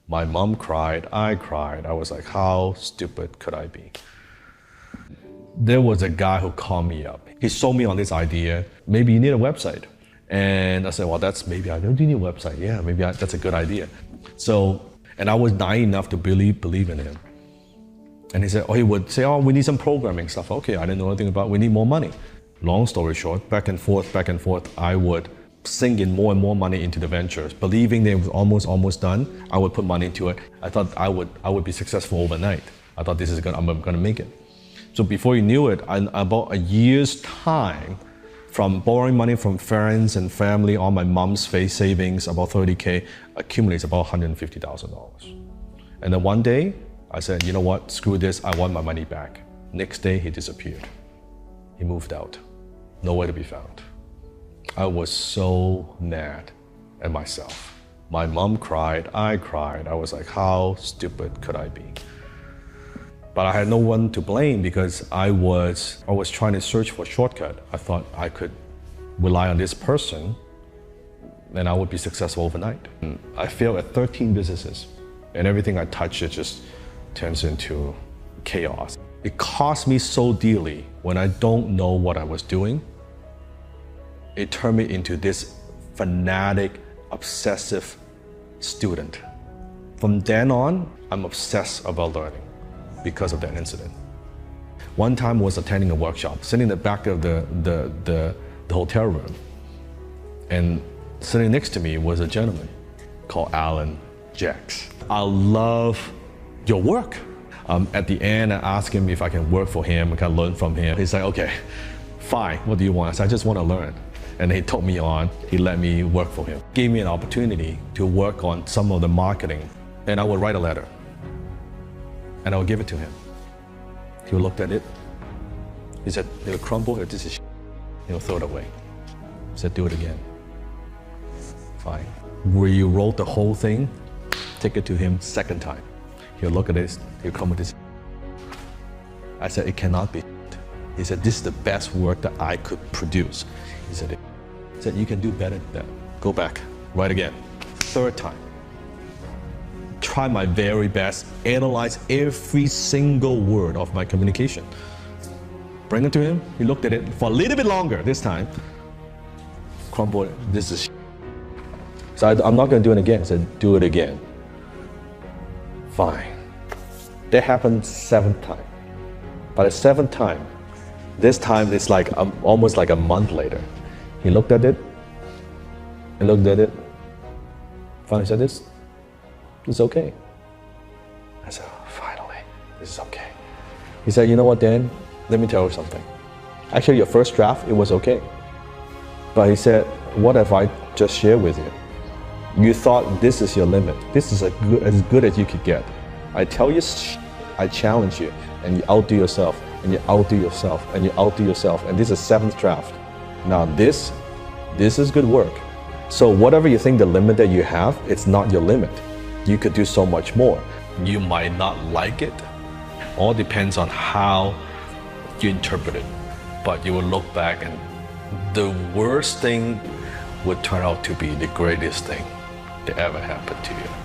My mom cried, I cried. I was like, how stupid could I be? There was a guy who called me up. He sold me on this idea, maybe you need a website. And I said, well, maybe I don't need a website. Yeah, maybe that's a good idea. So, and I was naive enough to believe in him. And he would say, oh, we need some programming stuff. Okay, I didn't know anything about, we need more money. Long story short, back and forth, I would sink in more and more money into the ventures, believing they was almost done. I would put money into it. I thought I would be successful overnight. I thought I'm gonna make it. So before you knew it, in about a year's time, from borrowing money from friends and family, all my mom's face savings, about 30K, accumulates about $150,000. And then one day, I said, you know what, screw this, I want my money back. Next day, he disappeared. He moved out, nowhere to be found. I was so mad at myself. My mom cried, I cried. I was like, how stupid could I be? But I had no one to blame because I was trying to search for a shortcut. I thought I could rely on this person and I would be successful overnight. And I failed at 13 businesses and everything I touch, it just turns into chaos. It cost me so dearly when I don't know what I was doing. It turned me into this fanatic, obsessive student. From then on, I'm obsessed about learning because of that incident. One time I was attending a workshop, sitting in the back of the hotel room, and sitting next to me was a gentleman called Alan Jacks. I love your work. At the end, I asked him if I can work for him, I can learn from him. He's like, okay, fine, what do you want? I said, I just want to learn. And he took me on, he let me work for him. Gave me an opportunity to work on some of the marketing, and I would write a letter. And I would give it to him. He looked at it. He said, it'll crumble, this is he'll throw it away. I said, do it again. Fine. We wrote the whole thing, take it to him second time. He'll look at this, he'll come with this. I said, it cannot be. He said, this is the best work that I could produce. He said, you can do better than that. Go back, write again. Third time. Try my very best, analyze every single word of my communication. Bring it to him, he looked at it for a little bit longer this time. Crumble it, this is So I'm not gonna do it again. I said, do it again. Fine. That happened 7th time. By the 7th time, this time it's like almost like a month later. He looked at it, finally said, it's okay. I said, oh, finally, this is okay. He said, you know what, Dan, let me tell you something. Actually, your first draft, it was okay. But he said, what if I just share with you? You thought this is your limit. This is as good as you could get. I tell you, I challenge you, and you outdo yourself, and you outdo yourself, and you outdo yourself, and this is 7th draft. Now this is good work. So whatever you think the limit that you have, it's not your limit. You could do so much more. You might not like it. All depends on how you interpret it. But you will look back and the worst thing would turn out to be the greatest thing that ever happened to you.